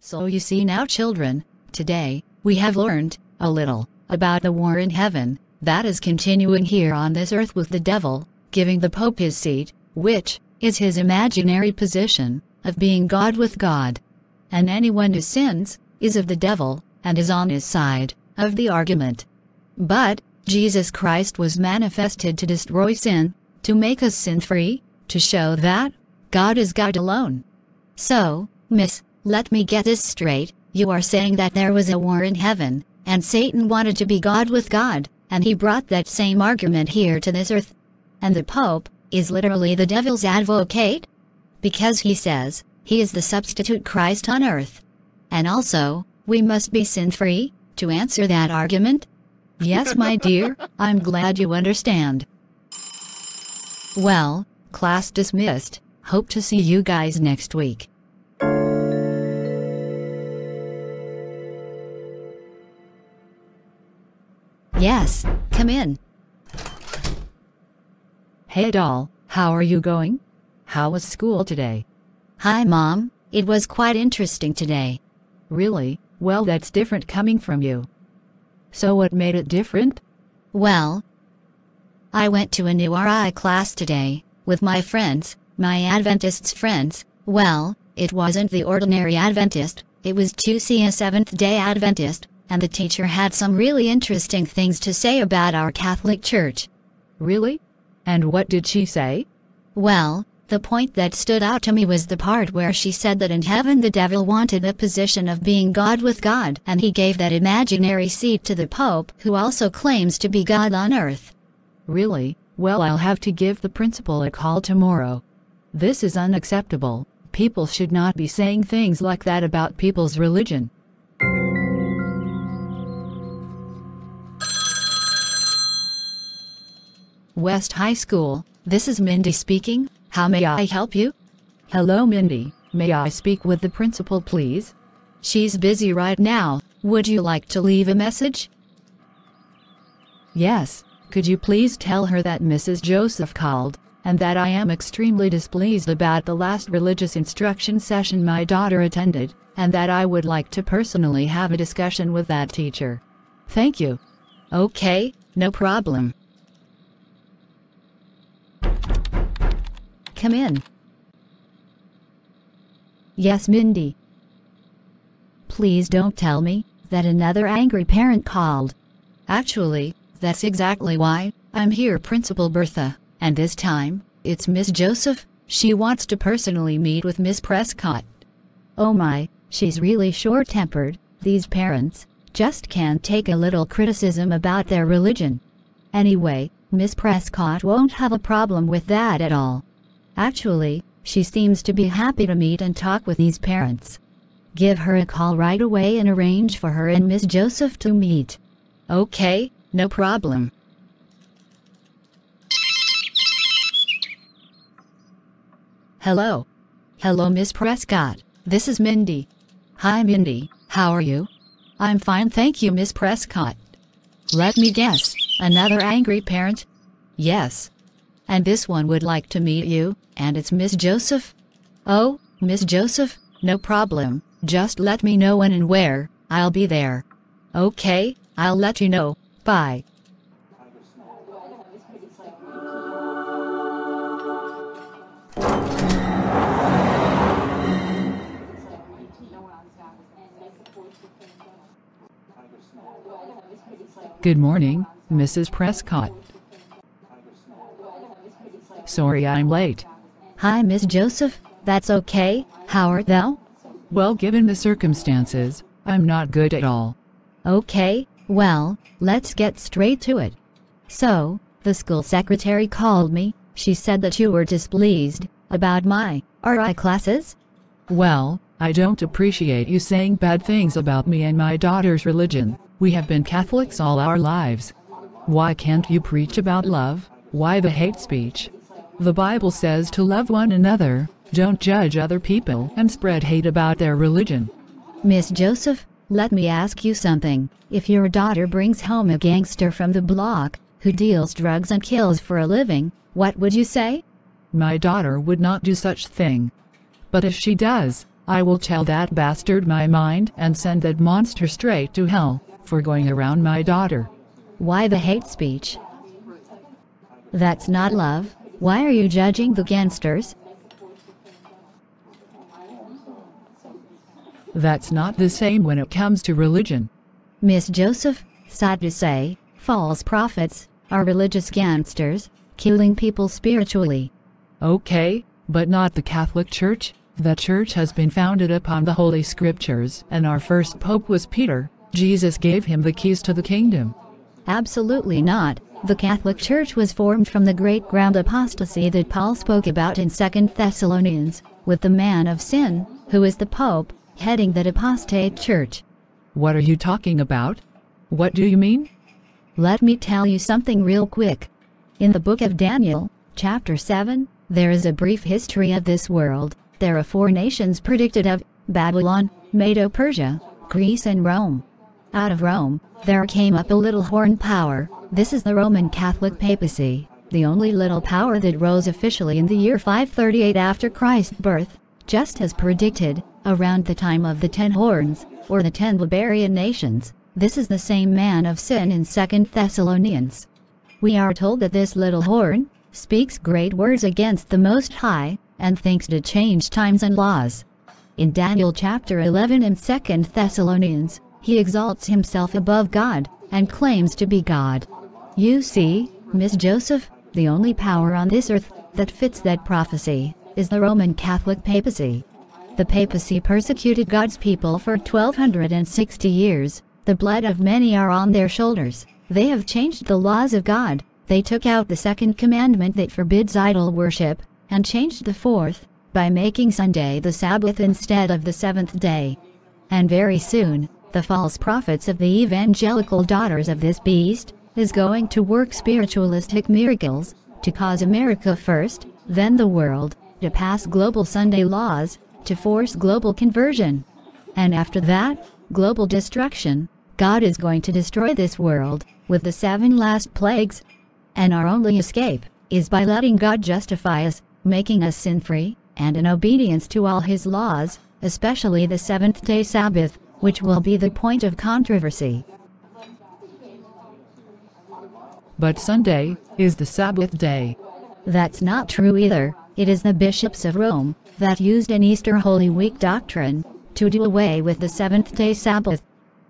So you see now, children, today, we have learned a little about the war in heaven that is continuing here on this earth with the devil, giving the Pope his seat, which is his imaginary position of being God with God. And anyone who sins is of the devil and is on his side of the argument. But Jesus Christ was manifested to destroy sin, to make us sin-free, to show that God is God alone. So, Miss, let me get this straight. You are saying that there was a war in heaven, and Satan wanted to be God with God, and he brought that same argument here to this earth. And the Pope is literally the devil's advocate? Because he says he is the substitute Christ on earth. And also, we must be sin-free to answer that argument? Yes, my dear, I'm glad you understand. Well, class dismissed. Hope to see you guys next week. Yes, come in. Hey doll, how are you going? How was school today? Hi Mom, it was quite interesting today. Really? Well, that's different coming from you. So what made it different? Well, I went to a new RI class today, with my friends, my Adventists friends. Well, it wasn't the ordinary Adventist, it was 2C, a Seventh-day Adventist, and the teacher had some really interesting things to say about our Catholic Church. Really? And what did she say? Well, the point that stood out to me was the part where she said that in heaven the devil wanted a position of being God with God, and he gave that imaginary seat to the Pope, who also claims to be God on earth. Really? Well, I'll have to give the principal a call tomorrow. This is unacceptable. People should not be saying things like that about people's religion. West High School, this is Mindy speaking. How may I help you? Hello Mindy, may I speak with the principal please? She's busy right now. Would you like to leave a message? Yes, could you please tell her that Mrs. Joseph called, and that I am extremely displeased about the last religious instruction session my daughter attended, and that I would like to personally have a discussion with that teacher. Thank you. Okay, no problem. Come in. Yes, Mindy. Please don't tell me that another angry parent called. Actually, that's exactly why I'm here, Principal Bertha, and this time, it's Miss Joseph. She wants to personally meet with Miss Prescott. Oh my, she's really short-tempered. These parents just can't take a little criticism about their religion. Anyway, Miss Prescott won't have a problem with that at all. Actually, she seems to be happy to meet and talk with these parents. Give her a call right away and arrange for her and Miss Joseph to meet. Okay, no problem. Hello. Hello, Miss Prescott. This is Mindy. Hi, Mindy. How are you? I'm fine, thank you, Miss Prescott. Let me guess. Another angry parent? Yes. And this one would like to meet you, and it's Miss Joseph? Oh, Miss Joseph, no problem. Just let me know when and where. I'll be there. Okay, I'll let you know. Bye. Good morning, Mrs. Prescott. Sorry I'm late. Hi, Miss Joseph. That's okay. How art thou? Well, given the circumstances, I'm not good at all. Okay, well, let's get straight to it. So, the school secretary called me. She said that you were displeased about my RI classes? Well, I don't appreciate you saying bad things about me and my daughter's religion. We have been Catholics all our lives. Why can't you preach about love? Why the hate speech? The Bible says to love one another, don't judge other people and spread hate about their religion. Miss Joseph, let me ask you something. If your daughter brings home a gangster from the block, who deals drugs and kills for a living, what would you say? My daughter would not do such thing. But if she does, I will tell that bastard my mind and send that monster straight to hell for going around my daughter. Why the hate speech? That's not love. Why are you judging the gangsters? That's not the same when it comes to religion. Miss Joseph, sad to say, false prophets are religious gangsters, killing people spiritually. Okay, but not the Catholic Church. The Church has been founded upon the Holy Scriptures, and our first Pope was Peter. Jesus gave him the keys to the kingdom. Absolutely not. The Catholic Church was formed from the great ground apostasy that Paul spoke about in 2 Thessalonians, with the man of sin, who is the Pope, heading that apostate church. What are you talking about? What do you mean? Let me tell you something real quick. In the book of Daniel, chapter 7, there is a brief history of this world. There are 4 nations predicted of: Babylon, Medo-Persia, Greece and Rome. Out of Rome, there came up a little horn power. This is the Roman Catholic Papacy, the only little power that rose officially in the year 538 after Christ's birth, just as predicted, around the time of the 10 horns, or the 10 barbarian nations. This is the same man of sin in 2 Thessalonians. We are told that this little horn speaks great words against the Most High, and thinks to change times and laws. In Daniel chapter 11 and 2 Thessalonians, he exalts himself above God, and claims to be God. You see, Miss Joseph, the only power on this earth that fits that prophecy is the Roman Catholic Papacy. The Papacy persecuted God's people for 1260 years. The blood of many are on their shoulders. They have changed the laws of God. They took out the 2nd commandment that forbids idol worship, and changed the 4th, by making Sunday the Sabbath instead of the 7th day. And very soon, the false prophets of the evangelical daughters of this beast is going to work spiritualistic miracles, to cause America first, then the world, to pass global Sunday laws, to force global conversion. And after that, global destruction. God is going to destroy this world with the 7 last plagues. And our only escape is by letting God justify us, making us sin-free, and in obedience to all his laws, especially the 7th-day Sabbath, which will be the point of controversy. But Sunday is the Sabbath day. That's not true either. It is the bishops of Rome that used an Easter Holy Week doctrine to do away with the 7th-day Sabbath.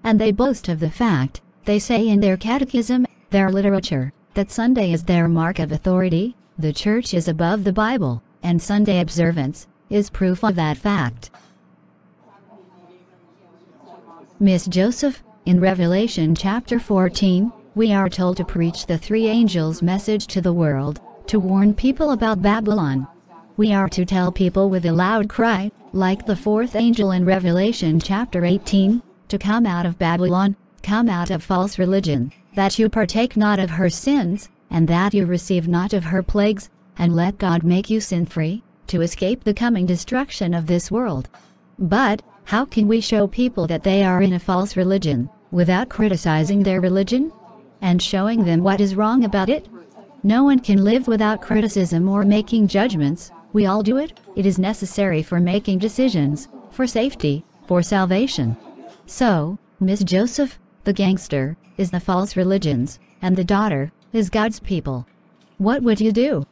And they boast of the fact, they say in their catechism, their literature, that Sunday is their mark of authority. The Church is above the Bible, and Sunday observance is proof of that fact. Miss Joseph, in Revelation chapter 14, we are told to preach the 3 angels' message to the world, to warn people about Babylon. We are to tell people with a loud cry, like the 4th angel in Revelation chapter 18, to come out of Babylon, come out of false religion, that you partake not of her sins, and that you receive not of her plagues, and let God make you sin-free, to escape the coming destruction of this world. But, how can we show people that they are in a false religion, without criticizing their religion? And showing them what is wrong about it? No one can live without criticism or making judgments. We all do it. It is necessary for making decisions, for safety, for salvation. So, Miss Joseph, the gangster, is the false religions, and the daughter is God's people. What would you do?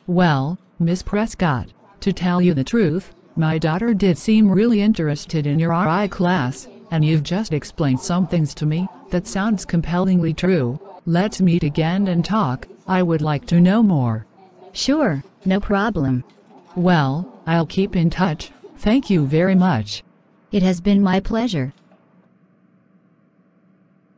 Well, Miss Prescott, to tell you the truth, my daughter did seem really interested in your RI class, and you've just explained some things to me that sounds compellingly true. Let's meet again and talk. I would like to know more. Sure, no problem. Well, I'll keep in touch. Thank you very much. It has been my pleasure.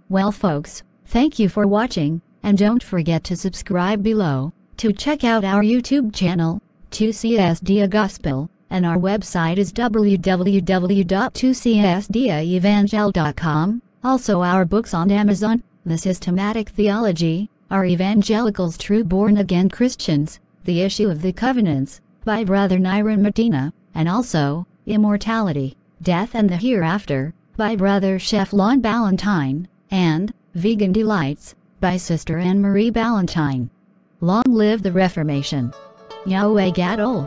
Well folks, thank you for watching, and don't forget to subscribe below, to check out our YouTube channel, 2CSDA Gospel, and our website is www.2csdaevangel.com. Also our books on Amazon, The Systematic Theology, Are Evangelicals True Born Again Christians, The Issue of the Covenants, by Brother Nyron Medina, and also, Immortality, Death and the Hereafter, by Brother Cheflon Ballantyne, and Vegan Delights, by Sister Anne-Marie Ballantyne. Long live the Reformation! Yo, gaddle.